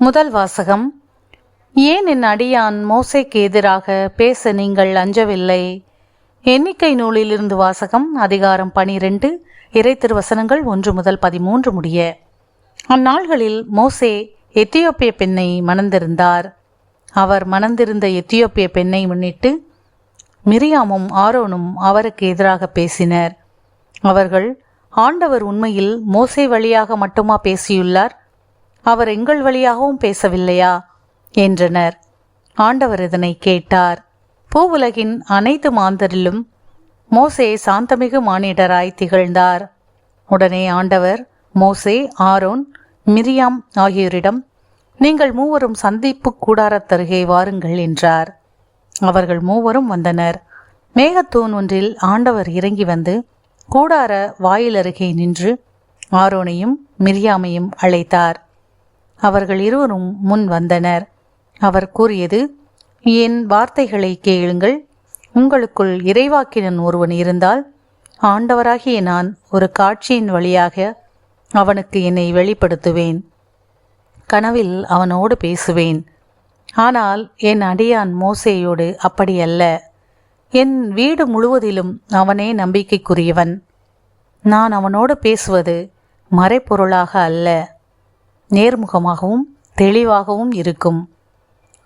முதல் வாசகம். ஏன் என் அடியான் மோசேக்கு எதிராக பேச நீங்கள் அஞ்சவில்லை? எண்ணிக்கை நூலிலிருந்து வாசகம். அதிகாரம் 12, இறை திருவசனங்கள் 1 முதல் 13 முடிய. அந்நாள்களில் மோசே எத்தியோப்பிய பெண்ணை மணந்திருந்தார். அவர் மணந்திருந்த எத்தியோப்பிய பெண்ணை முன்னிட்டு மிரியாமும் ஆரோனும் அவருக்கு எதிராக பேசினர். அவர்கள், ஆண்டவர் உண்மையில் மோசே வழியாக மட்டுமா பேசியுள்ளார்? அவர் எங்கள் வழியாகவும் பேசவில்லையா என்றனர். ஆண்டவர் இதனை கேட்டார். பூவுலகின் அனைத்து மாந்தரிலும் மோசே சாந்தமிகு மானிடராய் திகழ்ந்தார். உடனே ஆண்டவர் மோசே, ஆரோன், மிரியாம் ஆகியோரிடம், நீங்கள் மூவரும் சந்திப்பு கூடாரத்தருகே வாருங்கள் என்றார். அவர்கள் மூவரும் வந்தனர். மேகத்தூண் ஒன்றில் ஆண்டவர் இறங்கி வந்து கூடார வாயிலருகே நின்று ஆரோனையும் மிரியாமையும் அழைத்தார். அவர்கள் இருவரும் முன் வந்தனர். அவர் கூறியது, என் வார்த்தைகளை கேளுங்கள். உங்களுக்குள் இறைவாக்கினன் ஒருவன் இருந்தால் ஆண்டவராகிய நான் ஒரு காட்சியின் வழியாக அவனுக்கு என்னை வெளிப்படுத்துவேன். கனவில் அவனோடு பேசுவேன். ஆனால் என் அடியான் மோசேயோடு அப்படியல்ல. என் வீடு முழுவதிலும் அவனே நம்பிக்கைக்குரியவன். நான் அவனோடு பேசுவது மறைப்பொருளாக அல்ல, நேர்முகமாகவும் தெளிவாகவும் இருக்கும்.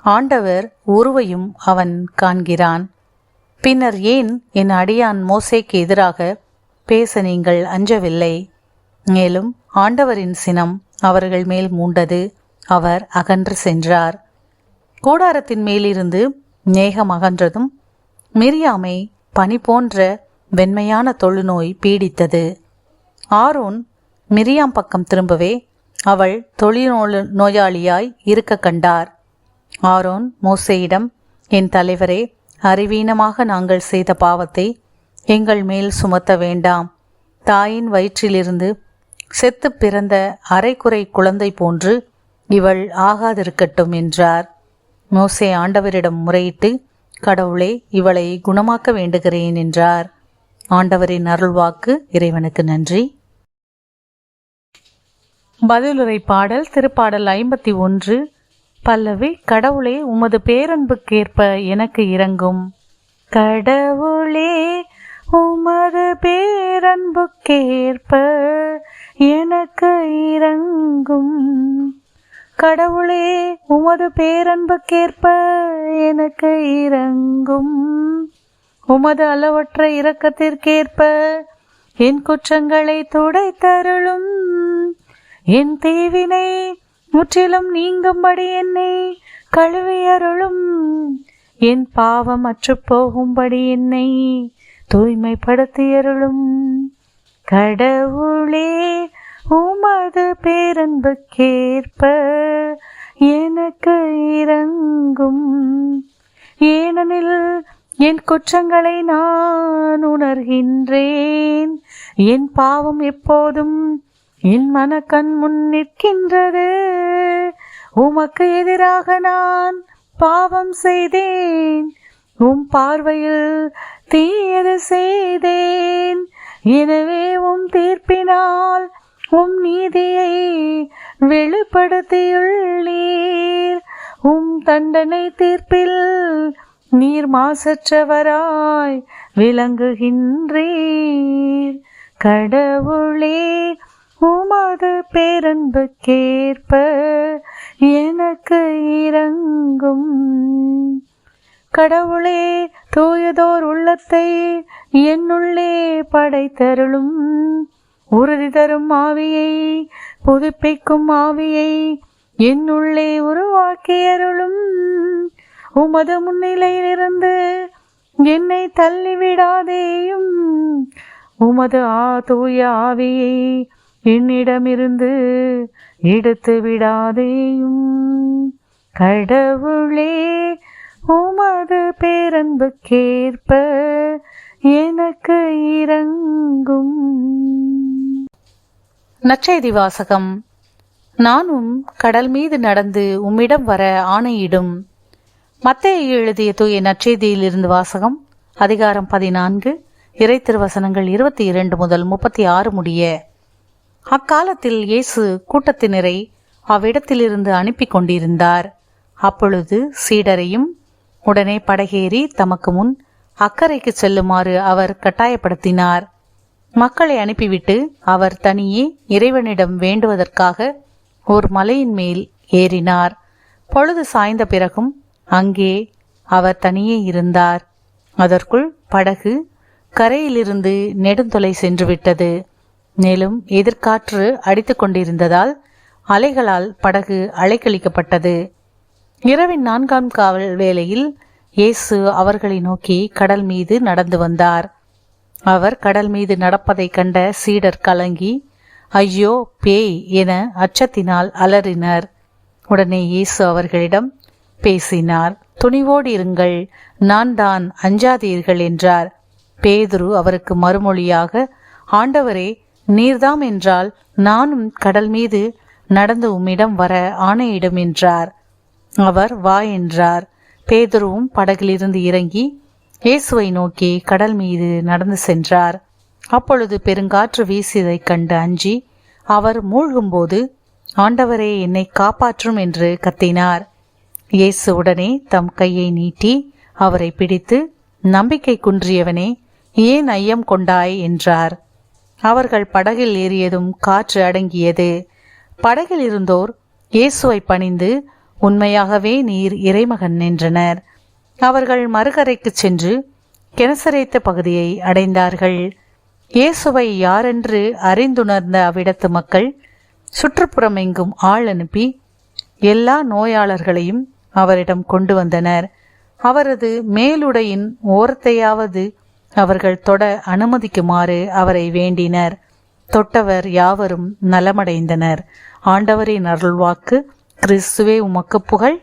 ஆண்டவர் உருவையும் அவன் காண்கிறான். பின்னர் ஏன் என் அடியான் மோசேக்கு எதிராக பேச நீங்கள் அஞ்சவில்லை? மேலும் ஆண்டவரின் சினம் அவர்கள் மேல் மூண்டது. அவர் அகன்று சென்றார். கூடாரத்தின் மேலிருந்து மேகம் அகன்றதும் மிரியாமை பனி போன்ற வெண்மையான தொழுநோய் பீடித்தது. ஆரோன் மிரியாம் பக்கம் திரும்பவே அவள் நோயாளியாய் இருக்க கண்டார். ஆரோன் மோசேயிடம், என் தலைவரே, அறிவீனமாக நாங்கள் செய்த பாவத்தை எங்கள் மேல் சுமத்த வேண்டாம். தாயின் வயிற்றிலிருந்து செத்து பிறந்த அரைக்குறை குழந்தை போன்று இவள் ஆகாதிருக்கட்டும் என்றார். மோசே ஆண்டவரிடம் முறையிட்டு, கடவுளே, இவளை குணமாக்க வேண்டுகிறேன் என்றார். ஆண்டவரின் அருள்வாக்கு. இறைவனுக்கு நன்றி. பதிலுரை பாடல். திருப்பாடல் 51. பல்லவி. கடவுளே, உமது பேரன்புக்கேற்ப எனக்கு இரங்கும். கடவுளே, உமது பேரன்புக்கேற்ப எனக்கு இரங்கும். கடவுளே, உமது பேரன்புக்கேற்ப எனக்கு இரங்கும். உமது அளவற்ற இரக்கத்திற்கேற்ப என் குற்றங்களை துடைத்தருளும். என் தீவினை முற்றிலும் நீங்கும்படி என்னை கழுவியருளும். என் பாவம் அற்று போகும்படி என்னை தூய்மைப்படுத்தியருளும். கடவுளே, உமது பேரன்புக்கேற்ப எனக்கு இரங்கும். ஏனெனில் என் குற்றங்களை நான் உணர்கின்றேன். என் பாவம் எப்போதும் என் மனக்கண் முன் நிற்கின்றது. உமக்கு எதிராக நான் பாவம் செய்தேன். உம் பார்வையில் தீயது செய்தேன். எனவே உம் தீர்ப்பினால் உம் நீதியை வெளிப்படுத்தியுள்ளீர். உம் தண்டனை தீர்ப்பில் நீர் மாசற்றவராய் விளங்குகின்றீர். கடவுளே, உமது பேரன்புக்கேற்ப எனக்கு இரங்கும். கடவுளே, தூயதோர் உள்ளத்தை என்னுள்ளே படைத்தருளும். உறுதி தரும் ஆவியை, புதுப்பிக்கும் ஆவியை என்னுள்ளே உருவாக்கியருளும். உமது முன்னிலையிலிருந்து என்னை தள்ளிவிடாதேயும். உமது தூய ஆவியை என்னிடமிருந்து எடுத்து விடாதேயும். கடவுளே, உமது பேரன்புக்கேற்ப எனக்கு இரங்கும். நற்செய்தி வாசகம். நானும் கடல் மீது நடந்து உம்மிடம் வர ஆணையிடும். மத்தேயு எழுதிய தூய நற்செய்தியிலிருந்து வாசகம். அதிகாரம் 14, இறை திருவசனங்கள் 22 முதல் 36 முடிய. அக்காலத்தில் இயேசு கூட்டத்தினரை அவ்விடத்திலிருந்து அனுப்பி கொண்டிருந்தார். அப்பொழுது சீடரையும் உடனே படகேறி தமக்கு முன் அக்கறைக்கு செல்லுமாறு அவர் கட்டாயப்படுத்தினார். மக்களை அனுப்பிவிட்டு அவர் தனியே இறைவனிடம் வேண்டுவதற்காக ஒரு மலையின் மேல் ஏறினார். பொழுது சாய்ந்த பிறகும் அங்கே அவர் தனியே இருந்தார். அதற்குள் படகு கரையிலிருந்து நெடுந்தொலை சென்று விட்டது. மேலும் எதிர்காற்று அடித்து கொண்டிருந்ததால் அலைகளால் படகு அலைக்கழிக்கப்பட்டது. இரவின் 4ஆம் காவல் வேளையில் இயேசு அவர்களை நோக்கி கடல் மீது நடந்து வந்தார். அவர் கடல் மீது நடப்பதை கண்ட சீடர் கலங்கி, ஐயோ பேய் என அச்சத்தினால் அலறினர். உடனே இயேசு அவர்களிடம் பேசினார். துணிவோடு இருங்கள், நான் தான், அஞ்சாதீர்கள் என்றார். பேதுரு அவருக்கு மறுமொழியாக, ஆண்டவரே, நீர்தாம் என்றால் நானும் கடல் மீது நடந்து உம்மிடம் வர ஆணையிடும் என்றார். அவர் வா என்றார். பேதுருவும் படகிலிருந்து இறங்கி இயேசுவை நோக்கி கடல் மீது நடந்து சென்றார். அப்பொழுது பெருங்காற்று வீசியதைக் கண்டு அஞ்சி அவர் மூழ்கும்போது, ஆண்டவரே, என்னை காப்பாற்றும் என்று கத்தினார். இயேசு உடனே தம் கையை நீட்டி அவரை பிடித்து, நம்பிக்கை குன்றியவனே, ஏன் ஐயம் கொண்டாய் என்றார். அவர்கள் படகில் ஏறியதும் காற்று அடங்கியது. படகில் இருந்தோர் இயேசுவை பணிந்து, உண்மையாகவே நீர் இறைமகன் என்றனர். அவர்கள் மறுகரைக்கு சென்று கெனசரேத்து பகுதியை அடைந்தார்கள். இயேசுவை யாரென்று அறிந்துணர்ந்த அவ்விடத்து மக்கள் சுற்றுப்புறம் எங்கும் ஆள் அனுப்பி எல்லா நோயாளர்களையும் அவரிடம் கொண்டு வந்தனர். அவரது மேலுடையின் ஓரத்தையாவது அவர்கள் தொட அனுமதிக்குமாறு அவரை வேண்டினர். தொட்டவர் யாவரும் நலமடைந்தனர். ஆண்டவரின் அருள்வாக்கு. கிறிஸ்துவே உமக்கு புகழ்.